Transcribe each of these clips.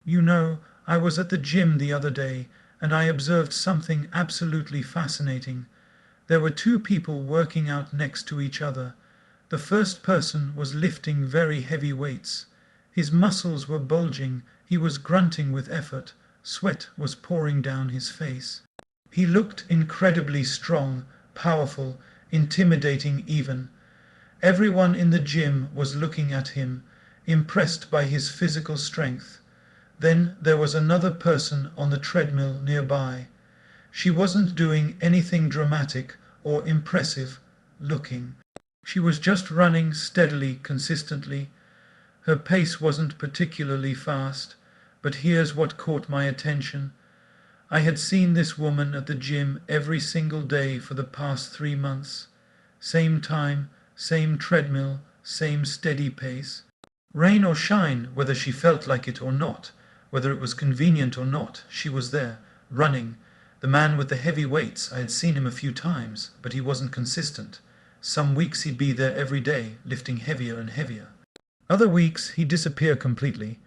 You know, I was at the gym the other day and I observed something absolutely fascinating. There were two people working out next to each other. The first person was lifting very heavy weights. His muscles were bulging, he was grunting with effort, sweat was pouring down his face. He looked incredibly strong, powerful, intimidating even. Everyone in the gym was looking at him, impressed by his physical strength. Then there was another person on the treadmill nearby. She wasn't doing anything dramatic or impressive looking. She was just running steadily, consistently. Her pace wasn't particularly fast, but here's what caught my attention. I had seen this woman at the gym every single day for the past 3 months. Same time, same treadmill, same steady pace. Rain or shine, whether she felt like it or not, whether it was convenient or not, she was there, running. The man with the heavy weights, I had seen him a few times, but he wasn't consistent. Some weeks he'd be there every day, lifting heavier and heavier. Other weeks he'd disappear completely.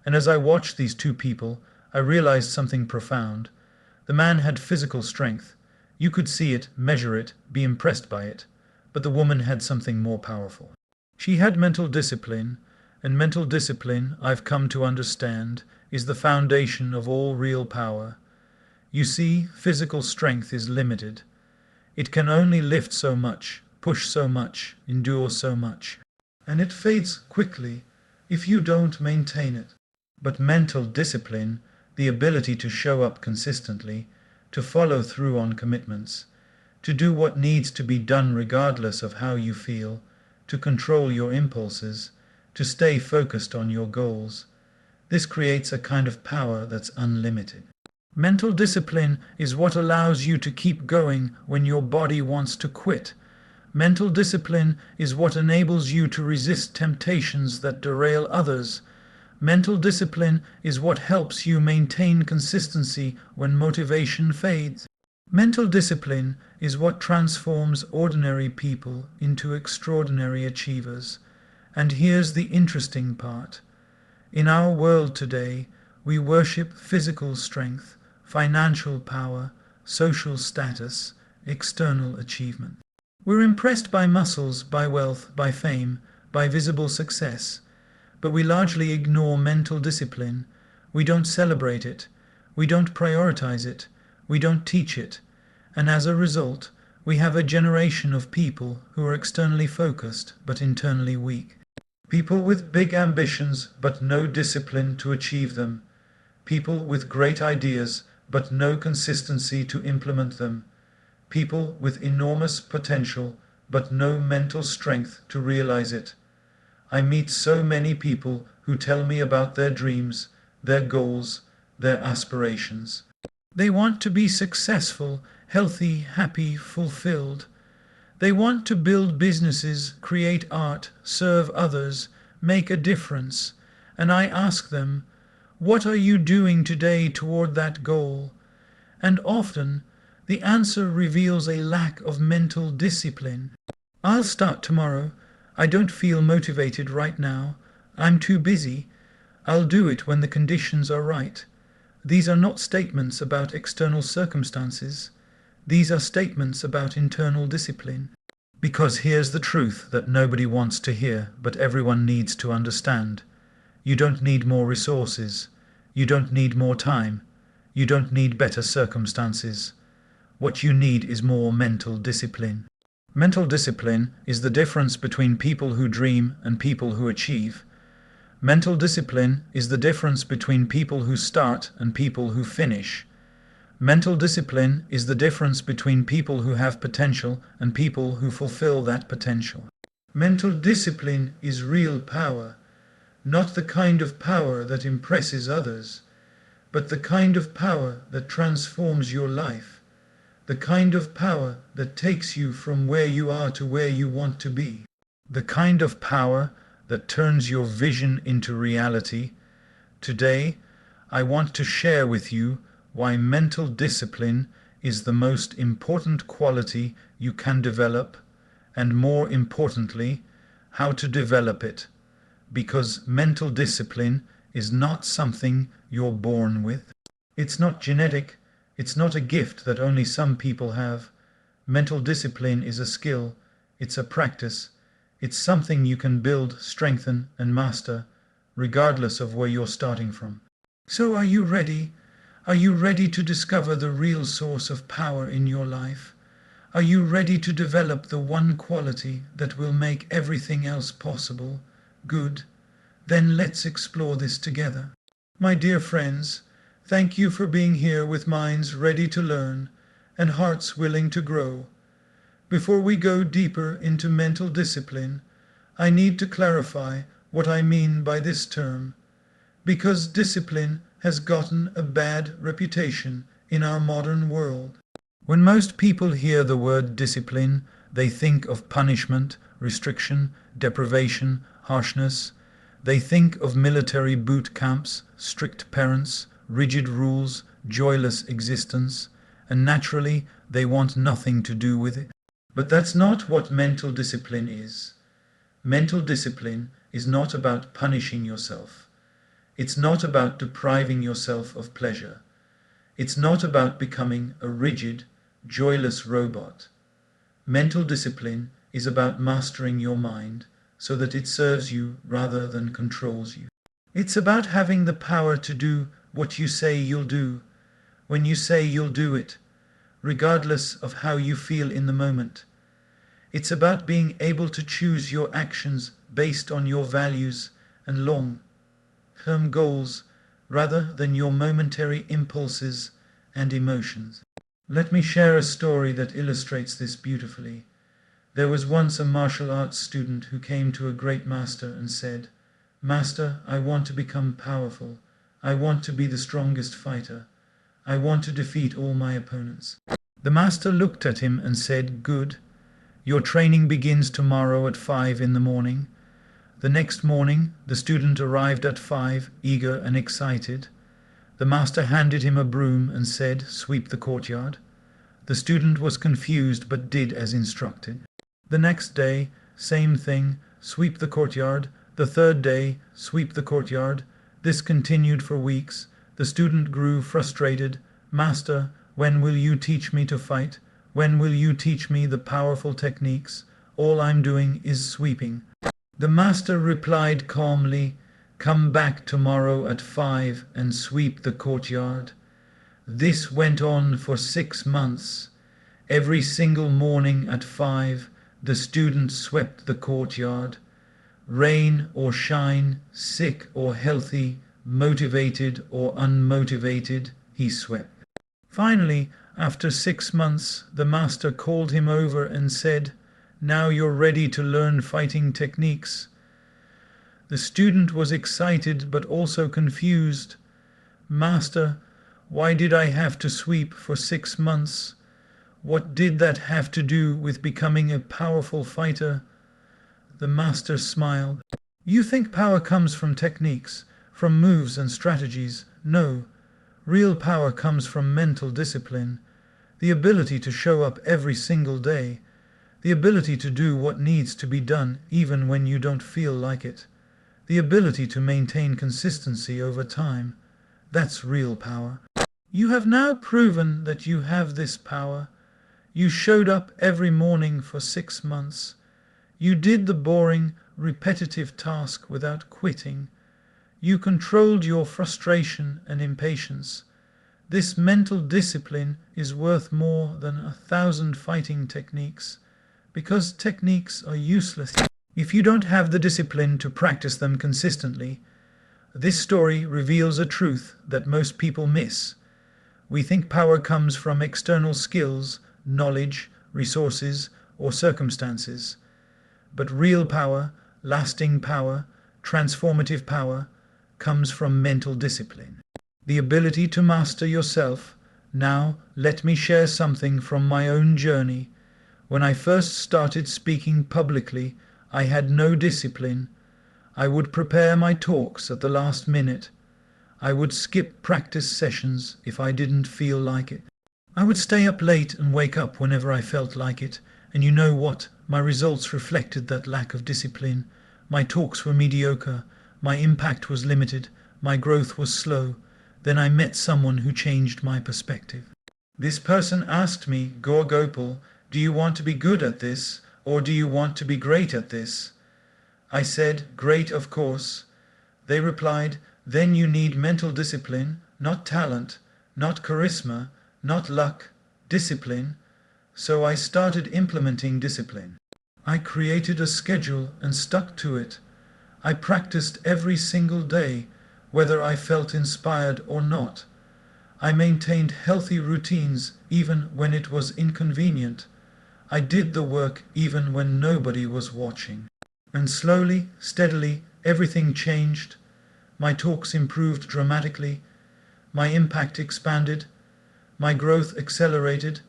And as I watched these two people, I realized something profound. The man had physical strength. You could see it, measure it, be impressed by it. But the woman had something more powerful. She had mental discipline, and mental discipline, I've come to understand, is the foundation of all real power. You see, physical strength is limited. It can only lift so much, push so much, endure so much. And it fades quickly if you don't maintain it. But mental discipline, the ability to show up consistently, to follow through on commitments, to do what needs to be done regardless of how you feel, to control your impulses, to stay focused on your goals. This creates a kind of power that's unlimited. Mental discipline is what allows you to keep going when your body wants to quit. Mental discipline is what enables you to resist temptations that derail others. Mental discipline is what helps you maintain consistency when motivation fades. Mental discipline is what transforms ordinary people into extraordinary achievers. And here's the interesting part. In our world today, we worship physical strength, financial power, social status, external achievement. We're impressed by muscles, by wealth, by fame, by visible success. But we largely ignore mental discipline. We don't celebrate it. We don't prioritize it. We don't teach it. And as a result, we have a generation of people who are externally focused but internally weak. People with big ambitions but no discipline to achieve them. People with great ideas but no consistency to implement them. People with enormous potential but no mental strength to realize it. I meet so many people who tell me about their dreams, their goals, their aspirations. They want to be successful, healthy, happy, fulfilled. They want to build businesses, create art, serve others, make a difference. And I ask them, what are you doing today toward that goal? And often, the answer reveals a lack of mental discipline. I'll start tomorrow. I don't feel motivated right now. I'm too busy. I'll do it when the conditions are right. These are not statements about external circumstances. These are statements about internal discipline. Because here's the truth that nobody wants to hear, but everyone needs to understand. You don't need more resources. You don't need more time. You don't need better circumstances. What you need is more mental discipline. Mental discipline is the difference between people who dream and people who achieve. Mental discipline is the difference between people who start and people who finish. Mental discipline is the difference between people who have potential and people who fulfill that potential. Mental discipline is real power, not the kind of power that impresses others, but the kind of power that transforms your life. The kind of power that takes you from where you are to where you want to be. The kind of power that turns your vision into reality. Today, I want to share with you why mental discipline is the most important quality you can develop, and more importantly, how to develop it. Because mental discipline is not something you're born with. It's not genetic. It's not a gift that only some people have. Mental discipline is a skill. It's a practice. It's something you can build, strengthen, and master, regardless of where you're starting from. So are you ready? Are you ready to discover the real source of power in your life? Are you ready to develop the one quality that will make everything else possible? Good. Then let's explore this together. My dear friends, thank you for being here with minds ready to learn and hearts willing to grow. Before we go deeper into mental discipline, I need to clarify what I mean by this term, because discipline has gotten a bad reputation in our modern world. When most people hear the word discipline, they think of punishment, restriction, deprivation, harshness. They think of military boot camps, strict parents, rigid rules, joyless existence, and naturally they want nothing to do with it. But that's not what mental discipline is. Mental discipline is not about punishing yourself. It's not about depriving yourself of pleasure. It's not about becoming a rigid, joyless robot. Mental discipline is about mastering your mind so that it serves you rather than controls you. It's about having the power to do what you say you'll do, when you say you'll do it, regardless of how you feel in the moment. It's about being able to choose your actions based on your values and long-term goals rather than your momentary impulses and emotions. Let me share a story that illustrates this beautifully. There was once a martial arts student who came to a great master and said, "Master, I want to become powerful. I want to be the strongest fighter. I want to defeat all my opponents." The master looked at him and said, "Good. Your training begins tomorrow at 5 in the morning." The next morning, the student arrived at 5, eager and excited. The master handed him a broom and said, "Sweep the courtyard." The student was confused but did as instructed. The next day, same thing, sweep the courtyard. The third day, sweep the courtyard. This continued for weeks. The student grew frustrated. "Master, when will you teach me to fight? When will you teach me the powerful techniques? All I'm doing is sweeping." The master replied calmly, "Come back tomorrow at 5 and sweep the courtyard." This went on for 6 months. Every single morning at 5, the student swept the courtyard. Rain or shine, sick or healthy, motivated or unmotivated, he swept. Finally, after 6 months, the master called him over and said, "Now you're ready to learn fighting techniques." The student was excited but also confused. "Master, why did I have to sweep for 6 months? What did that have to do with becoming a powerful fighter?" The master smiled. "You think power comes from techniques, from moves and strategies. No. Real power comes from mental discipline. The ability to show up every single day. The ability to do what needs to be done even when you don't feel like it. The ability to maintain consistency over time. That's real power. You have now proven that you have this power. You showed up every morning for 6 months. You did the boring, repetitive task without quitting. You controlled your frustration and impatience. This mental discipline is worth more than 1,000 fighting techniques, because techniques are useless if you don't have the discipline to practice them consistently. This story reveals a truth that most people miss. We think power comes from external skills, knowledge, resources, or circumstances. But real power, lasting power, transformative power, comes from mental discipline. The ability to master yourself. Now, let me share something from my own journey. When I first started speaking publicly, I had no discipline. I would prepare my talks at the last minute. I would skip practice sessions if I didn't feel like it. I would stay up late and wake up whenever I felt like it. And you know what? My results reflected that lack of discipline. My talks were mediocre. My impact was limited. My growth was slow. Then I met someone who changed my perspective. This person asked me, Gaur Gopal, do you want to be good at this, or do you want to be great at this? I said, great, of course. They replied, then you need mental discipline, not talent, not charisma, not luck, discipline. So I started implementing discipline. I created a schedule and stuck to it. I practiced every single day, whether I felt inspired or not. I maintained healthy routines even when it was inconvenient. I did the work even when nobody was watching. And slowly, steadily, everything changed. My talks improved dramatically. My impact expanded. My growth accelerated,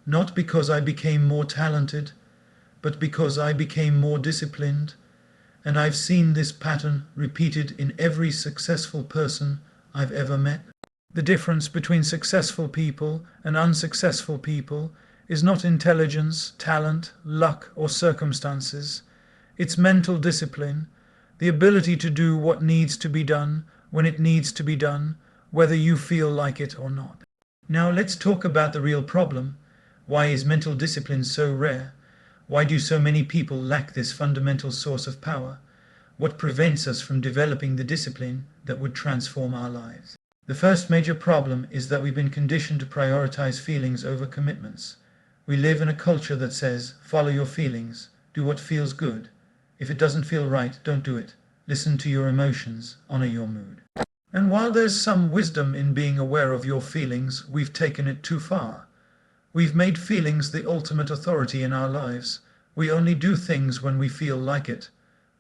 not because I became more talented, but because I became more disciplined. And I've seen this pattern repeated in every successful person I've ever met. The difference between successful people and unsuccessful people is not intelligence, talent, luck, or circumstances. It's mental discipline, the ability to do what needs to be done when it needs to be done, whether you feel like it or not. Now let's talk about the real problem. Why is mental discipline so rare? Why do so many people lack this fundamental source of power? What prevents us from developing the discipline that would transform our lives? The first major problem is that we've been conditioned to prioritize feelings over commitments. We live in a culture that says, follow your feelings, do what feels good. If it doesn't feel right, don't do it. Listen to your emotions, honor your mood. And while there's some wisdom in being aware of your feelings, we've taken it too far. We've made feelings the ultimate authority in our lives. We only do things when we feel like it.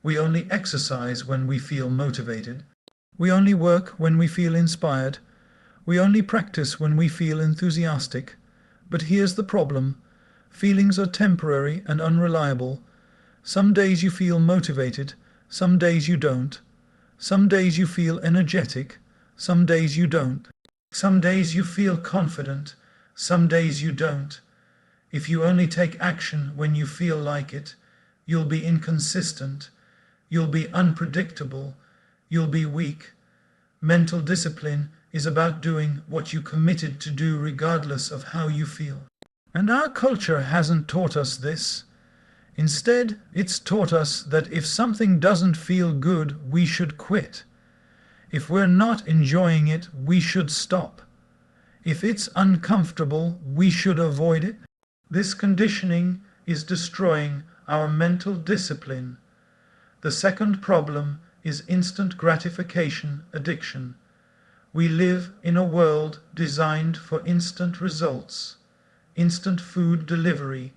We only exercise when we feel motivated. We only work when we feel inspired. We only practice when we feel enthusiastic. But here's the problem. Feelings are temporary and unreliable. Some days you feel motivated, some days you don't. Some days you feel energetic, some days you don't. Some days you feel confident, some days you don't. If you only take action when you feel like it, you'll be inconsistent, you'll be unpredictable, you'll be weak. Mental discipline is about doing what you committed to do regardless of how you feel. And our culture hasn't taught us this. Instead, it's taught us that if something doesn't feel good, we should quit. If we're not enjoying it, we should stop. If it's uncomfortable, we should avoid it. This conditioning is destroying our mental discipline. The second problem is instant gratification addiction. We live in a world designed for instant results, instant food delivery,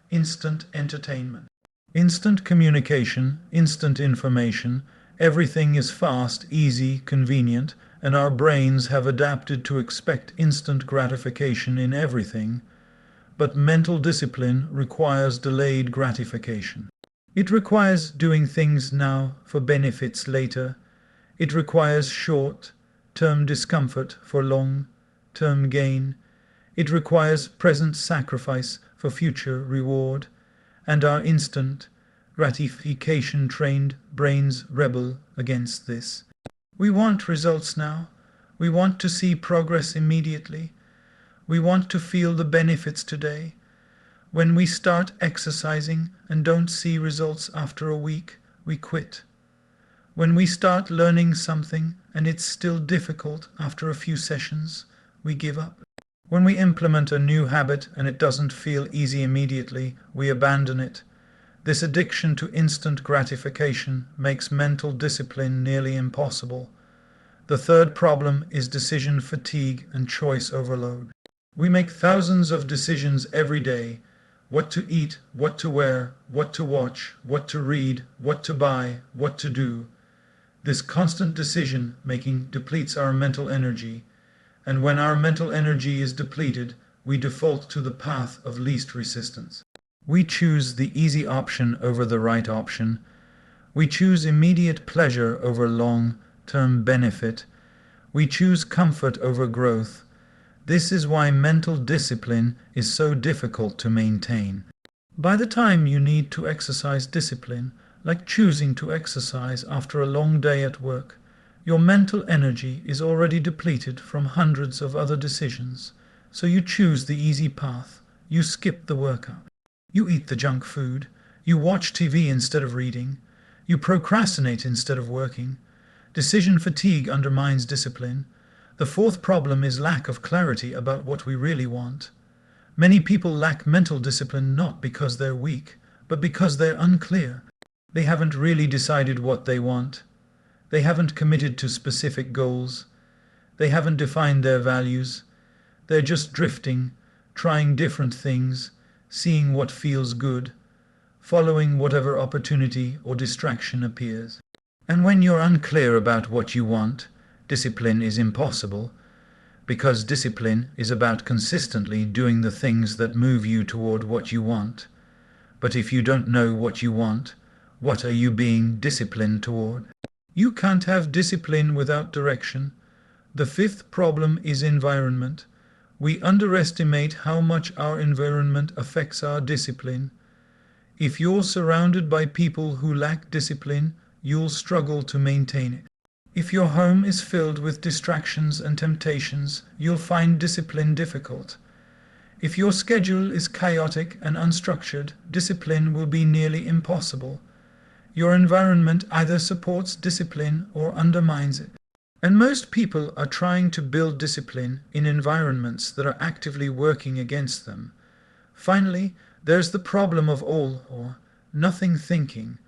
instant entertainment, instant communication, instant information. Everything is fast, easy, convenient, and our brains have adapted to expect instant gratification in everything. But mental discipline requires delayed gratification. It requires doing things now for benefits later. It requires short-term discomfort for long-term gain. It requires present sacrifice for future reward, and our instant gratification-trained brains rebel against this. We want results now. We want to see progress immediately. We want to feel the benefits today. When we start exercising and don't see results after a week, we quit. When we start learning something and it's still difficult after a few sessions, we give up. When we implement a new habit and it doesn't feel easy immediately, we abandon it. This addiction to instant gratification makes mental discipline nearly impossible. The third problem is decision fatigue and choice overload. We make thousands of decisions every day: what to eat, what to wear, what to watch, what to read, what to buy, what to do. This constant decision-making depletes our mental energy. And when our mental energy is depleted, we default to the path of least resistance. We choose the easy option over the right option. We choose immediate pleasure over long-term benefit. We choose comfort over growth. This is why mental discipline is so difficult to maintain. By the time you need to exercise discipline, like choosing to exercise after a long day at work, Your mental energy is already depleted from hundreds of other decisions, so you choose the easy path. You skip the workout. You eat the junk food. You watch TV instead of reading. You procrastinate instead of working. Decision fatigue undermines discipline. The fourth problem is lack of clarity about what we really want. Many people lack mental discipline not because they're weak, but because they're unclear. They haven't really decided what they want. They haven't committed to specific goals. They haven't defined their values. They're just drifting, trying different things, seeing what feels good, following whatever opportunity or distraction appears. And when you're unclear about what you want, discipline is impossible, because discipline is about consistently doing the things that move you toward what you want. But if you don't know what you want, what are you being disciplined toward? You can't have discipline without direction. The fifth problem is environment. We underestimate how much our environment affects our discipline. If you're surrounded by people who lack discipline, you'll struggle to maintain it. If your home is filled with distractions and temptations, you'll find discipline difficult. If your schedule is chaotic and unstructured, discipline will be nearly impossible. Your environment either supports discipline or undermines it. And most people are trying to build discipline in environments that are actively working against them. Finally, there's the problem of all or nothing thinking.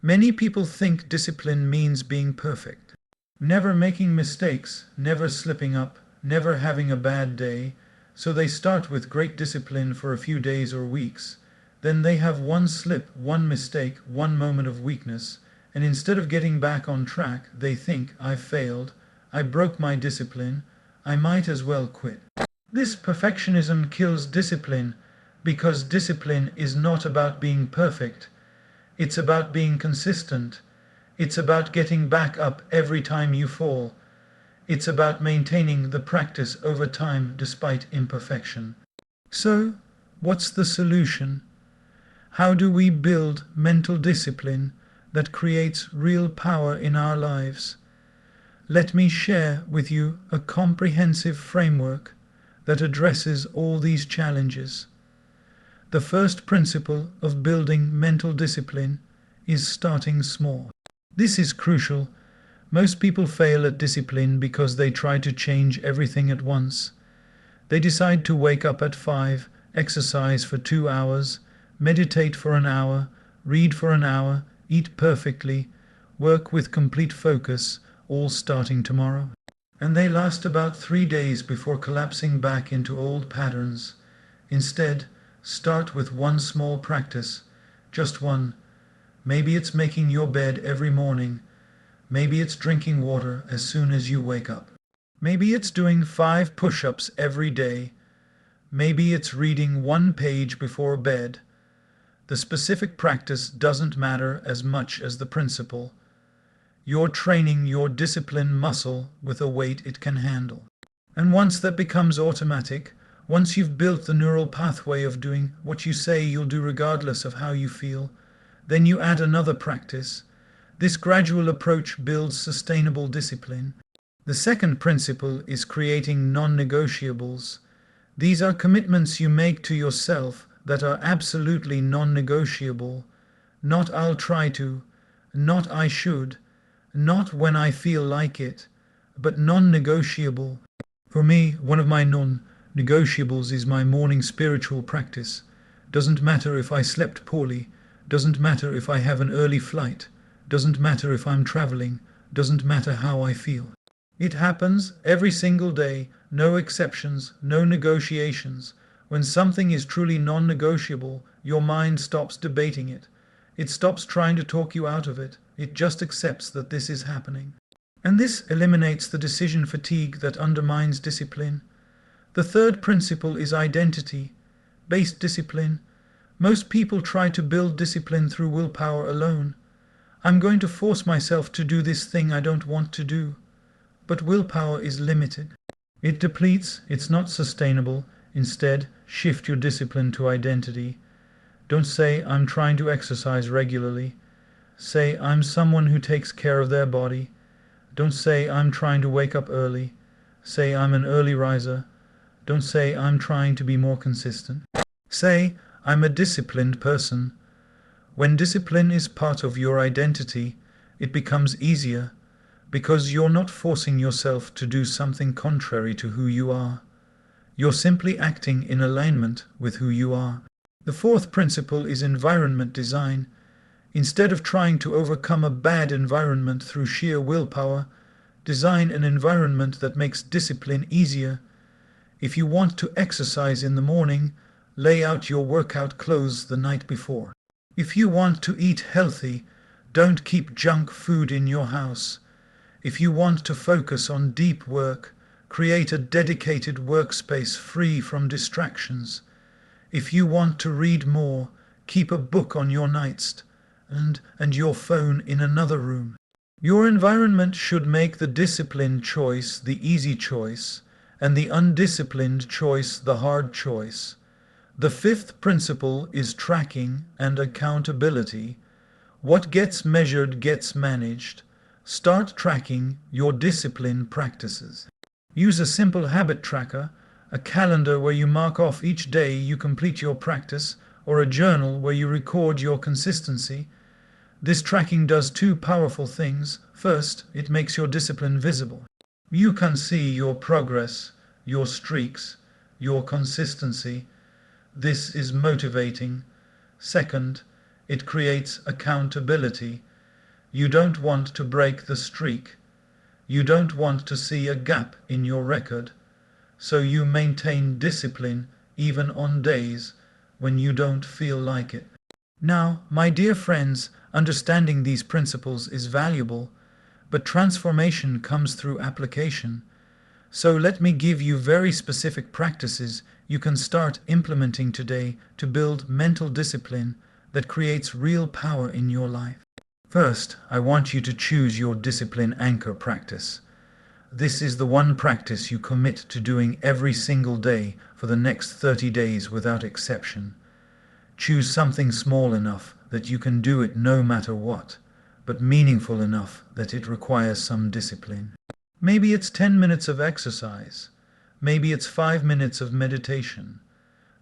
Many people think discipline means being perfect, never making mistakes, never slipping up, never having a bad day, so they start with great discipline for a few days or weeks. Then they have one slip, one mistake, one moment of weakness, and instead of getting back on track, they think, "I failed, I broke my discipline, I might as well quit." This perfectionism kills discipline, because discipline is not about being perfect. It's about being consistent. It's about getting back up every time you fall. It's about maintaining the practice over time despite imperfection. So, what's the solution? How do we build mental discipline that creates real power in our lives? Let me share with you a comprehensive framework that addresses all these challenges. The first principle of building mental discipline is starting small. This is crucial. Most people fail at discipline because they try to change everything at once. They decide to wake up at 5, exercise for 2 hours, meditate for an hour, read for an hour, eat perfectly, work with complete focus, all starting tomorrow. And they last about 3 days before collapsing back into old patterns. Instead, start with one small practice, just one. Maybe it's making your bed every morning. Maybe it's drinking water as soon as you wake up. Maybe it's doing 5 push-ups every day. Maybe it's reading 1 page before bed. The specific practice doesn't matter as much as the principle. You're training your discipline muscle with a weight it can handle. And once that becomes automatic, once you've built the neural pathway of doing what you say you'll do regardless of how you feel, then you add another practice. This gradual approach builds sustainable discipline. The second principle is creating non-negotiables. These are commitments you make to yourself that are absolutely non-negotiable. Not "I'll try to," not "I should," not "when I feel like it," but non-negotiable. For me, one of my non-negotiables is my morning spiritual practice. Doesn't matter if I slept poorly, doesn't matter if I have an early flight, doesn't matter if I'm traveling, doesn't matter how I feel. It happens every single day, no exceptions, no negotiations. When something is truly non-negotiable, your mind stops debating it. It stops trying to talk you out of it. It just accepts that this is happening. And this eliminates the decision fatigue that undermines discipline. The third principle is identity-based discipline. Most people try to build discipline through willpower alone. I'm going to force myself to do this thing I don't want to do. But willpower is limited. It depletes, it's not sustainable. Instead, shift your discipline to identity. Don't say, "I'm trying to exercise regularly." Say, "I'm someone who takes care of their body." Don't say I'm trying to wake up early. Say I'm an early riser. Don't say I'm trying to be more consistent. Say I'm a disciplined person. When discipline is part of your identity, it becomes easier because you're not forcing yourself to do something contrary to who you are. You're simply acting in alignment with who you are. The fourth principle is environment design. Instead of trying to overcome a bad environment through sheer willpower, design an environment that makes discipline easier. If you want to exercise in the morning, lay out your workout clothes the night before. If you want to eat healthy, don't keep junk food in your house. If you want to focus on deep work, create a dedicated workspace free from distractions. If you want to read more, keep a book on your nightstand and your phone in another room. Your environment should make the disciplined choice the easy choice, and the undisciplined choice the hard choice. The fifth principle is tracking and accountability. What gets measured gets managed. Start tracking your discipline practices. Use a simple habit tracker, a calendar where you mark off each day you complete your practice, or a journal where you record your consistency. This tracking does two powerful things. First, it makes your discipline visible. You can see your progress, your streaks, your consistency. This is motivating. Second, it creates accountability. You don't want to break the streak. You don't want to see a gap in your record. So you maintain discipline even on days when you don't feel like it. Now, my dear friends, understanding these principles is valuable, but transformation comes through application. So let me give you very specific practices you can start implementing today to build mental discipline that creates real power in your life. First, I want you to choose your discipline anchor practice. This is the one practice you commit to doing every single day for the next 30 days without exception. Choose something small enough that you can do it no matter what, but meaningful enough that it requires some discipline. Maybe it's 10 minutes of exercise. Maybe it's 5 minutes of meditation.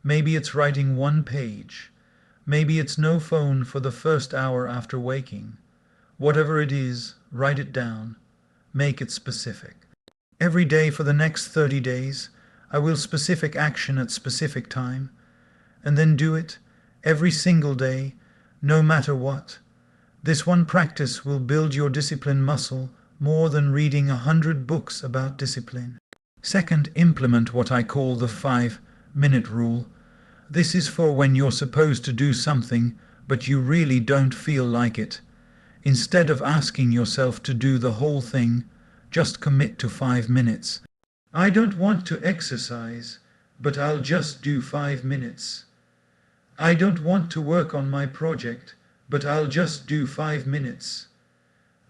Maybe it's writing 1 page. Maybe it's no phone for the first hour after waking. Whatever it is, write it down. Make it specific. Every day for the next 30 days, I will specific action at specific time, and then do it every single day, no matter what. This one practice will build your discipline muscle more than reading 100 books about discipline. Second, implement what I call the 5-minute rule. This is for when you're supposed to do something, but you really don't feel like it. Instead of asking yourself to do the whole thing, just commit to 5 minutes. I don't want to exercise, but I'll just do 5 minutes. I don't want to work on my project, but I'll just do 5 minutes.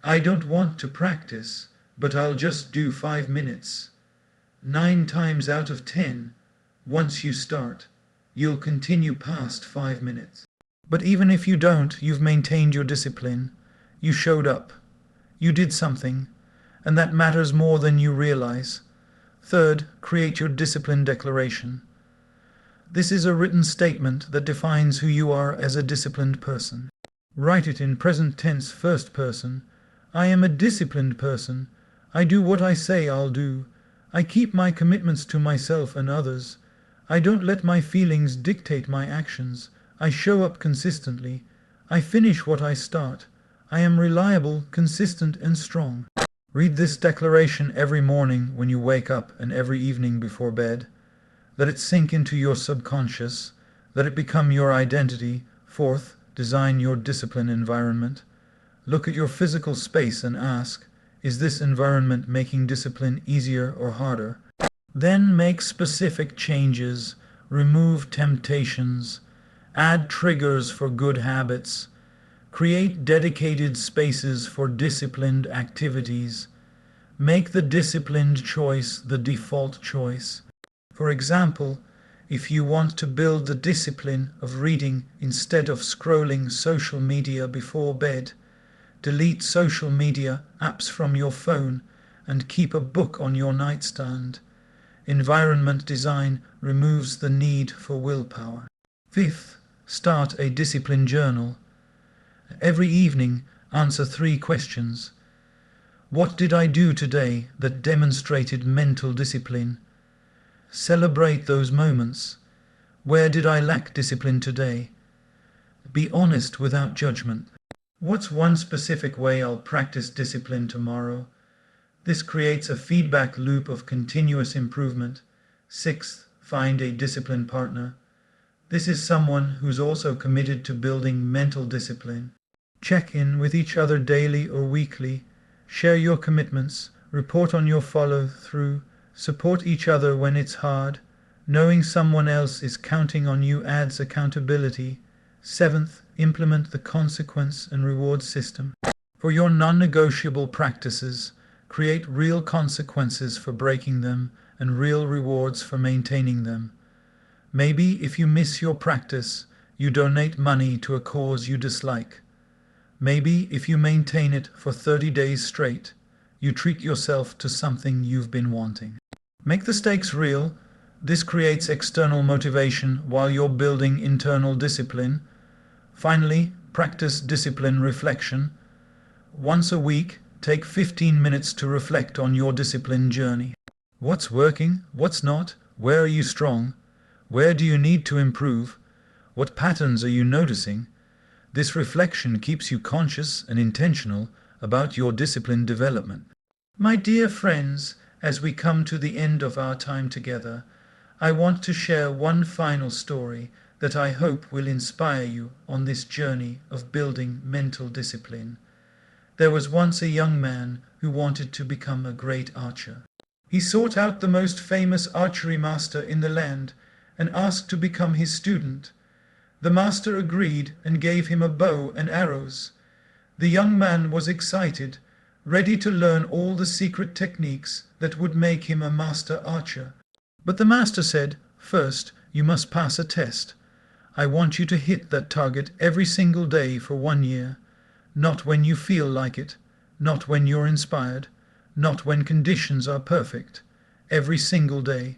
I don't want to practice, but I'll just do 5 minutes. 9 times out of 10, once you start, you'll continue past 5 minutes. But even if you don't, you've maintained your discipline. You showed up. You did something, and that matters more than you realize. Third, create your discipline declaration. This is a written statement that defines who you are as a disciplined person. Write it in present tense first person. I am a disciplined person. I do what I say I'll do. I keep my commitments to myself and others. I don't let my feelings dictate my actions. I show up consistently. I finish what I start. I am reliable, consistent, and strong. Read this declaration every morning when you wake up and every evening before bed. Let it sink into your subconscious. Let it become your identity. Fourth, design your discipline environment. Look at your physical space and ask, is this environment making discipline easier or harder? Then make specific changes, remove temptations, add triggers for good habits, create dedicated spaces for disciplined activities, make the disciplined choice the default choice. For example, if you want to build the discipline of reading instead of scrolling social media before bed, delete social media apps from your phone, and keep a book on your nightstand. Environment design removes the need for willpower. Fifth, start a discipline journal. Every evening, answer 3 questions. What did I do today that demonstrated mental discipline? Celebrate those moments. Where did I lack discipline today? Be honest without judgment. What's one specific way I'll practice discipline tomorrow? This creates a feedback loop of continuous improvement. Sixth, find a discipline partner. This is someone who's also committed to building mental discipline. Check in with each other daily or weekly. Share your commitments. Report on your follow-through. Support each other when it's hard. Knowing someone else is counting on you adds accountability. Seventh, implement the consequence and reward system. For your non-negotiable practices, create real consequences for breaking them and real rewards for maintaining them. Maybe if you miss your practice, you donate money to a cause you dislike. Maybe if you maintain it for 30 days straight, you treat yourself to something you've been wanting. Make the stakes real. This creates external motivation while you're building internal discipline. Finally, practice discipline reflection. Once a week, take 15 minutes to reflect on your discipline journey. What's working? What's not? Where are you strong? Where do you need to improve? What patterns are you noticing? This reflection keeps you conscious and intentional about your discipline development. My dear friends, as we come to the end of our time together, I want to share one final story that I hope will inspire you on this journey of building mental discipline. There was once a young man who wanted to become a great archer. He sought out the most famous archery master in the land and asked to become his student. The master agreed and gave him a bow and arrows. The young man was excited, ready to learn all the secret techniques that would make him a master archer. But the master said, "First, you must pass a test. I want you to hit that target every single day for 1 year. Not when you feel like it, not when you're inspired, not when conditions are perfect. Every single day."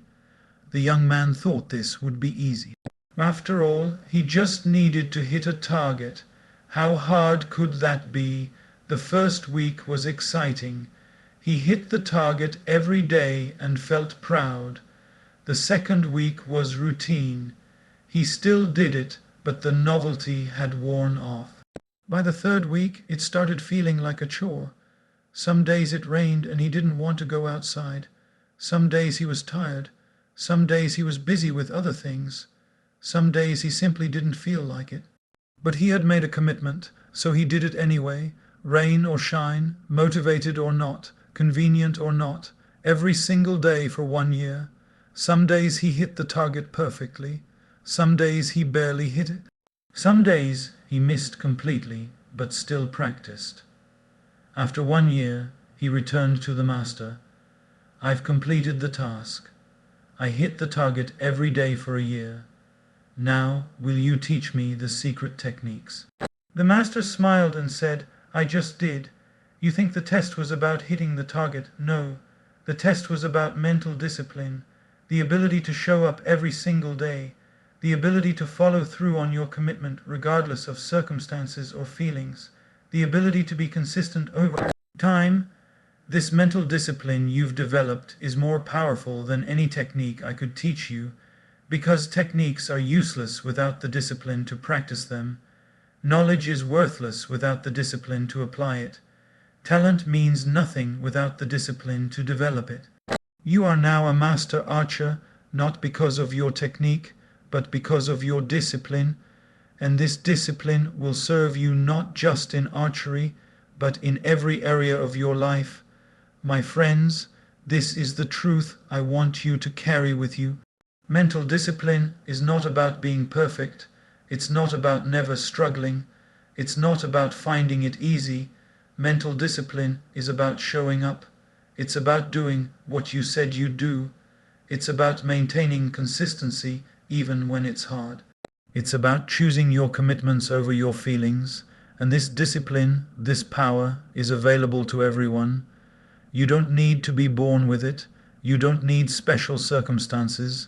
The young man thought this would be easy. After all, he just needed to hit a target. How hard could that be? The first week was exciting. He hit the target every day and felt proud. The second week was routine. He still did it, but the novelty had worn off. By the third week, it started feeling like a chore. Some days it rained and he didn't want to go outside. Some days he was tired. Some days he was busy with other things. Some days he simply didn't feel like it. But he had made a commitment, so he did it anyway, rain or shine, motivated or not, convenient or not, every single day for 1 year. Some days he hit the target perfectly. Some days he barely hit it. Some days he missed completely, but still practiced. After 1 year, he returned to the master. "I've completed the task. I hit the target every day for a year. Now, will you teach me the secret techniques?" The master smiled and said, "I just did. You think the test was about hitting the target? No. The test was about mental discipline, the ability to show up every single day, the ability to follow through on your commitment regardless of circumstances or feelings, the ability to be consistent over time. This mental discipline you've developed is more powerful than any technique I could teach you, because techniques are useless without the discipline to practice them. Knowledge is worthless without the discipline to apply it. Talent means nothing without the discipline to develop it. You are now a master archer, not because of your technique, but because of your discipline, and this discipline will serve you not just in archery, but in every area of your life. My friends, this is the truth I want you to carry with you. Mental discipline is not about being perfect. It's not about never struggling. It's not about finding it easy. Mental discipline is about showing up. It's about doing what you said you'd do. It's about maintaining consistency even when it's hard. It's about choosing your commitments over your feelings And this discipline, this power, is available to everyone. You don't need to be born with it. You don't need special circumstances.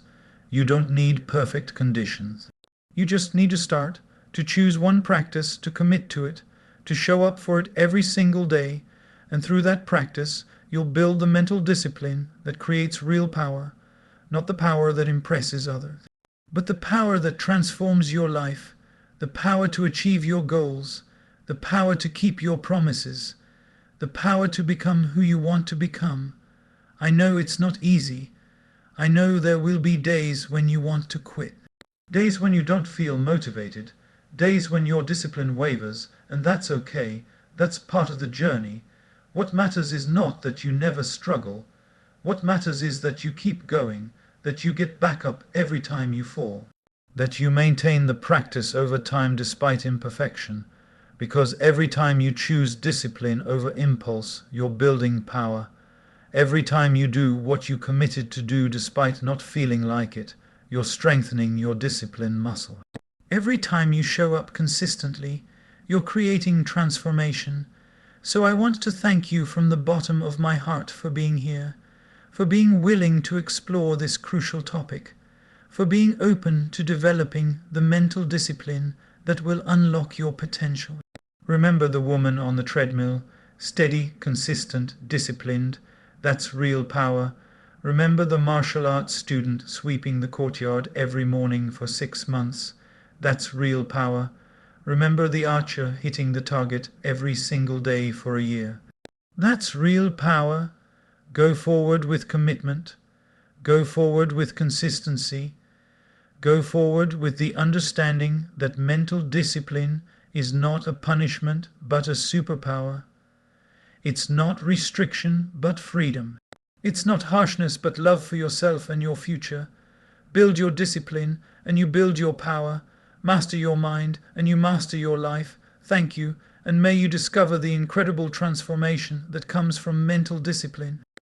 You don't need perfect conditions. You just need to start, to choose one practice, to commit to it, to show up for it every single day, and through that practice you'll build the mental discipline that creates real power, not the power that impresses others, but the power that transforms your life, the power to achieve your goals, the power to keep your promises, the power to become who you want to become. I know it's not easy. I know there will be days when you want to quit. Days when you don't feel motivated. Days when your discipline wavers, and that's okay. That's part of the journey. What matters is not that you never struggle. What matters is that you keep going, that you get back up every time you fall, that you maintain the practice over time despite imperfection, because every time you choose discipline over impulse, you're building power. Every time you do what you committed to do despite not feeling like it, you're strengthening your discipline muscle. Every time you show up consistently, you're creating transformation. So I want to thank you from the bottom of my heart for being here, for being willing to explore this crucial topic, for being open to developing the mental discipline that will unlock your potential. Remember the woman on the treadmill, steady, consistent, disciplined. That's real power. Remember the martial arts student sweeping the courtyard every morning for 6 months. That's real power. Remember the archer hitting the target every single day for a year. That's real power. Go forward with commitment. Go forward with consistency. Go forward with the understanding that mental discipline is not a punishment but a superpower. It's not restriction but freedom. It's not harshness but love for yourself and your future. Build your discipline and you build your power. Master your mind and you master your life. Thank you, and may you discover the incredible transformation that comes from mental discipline.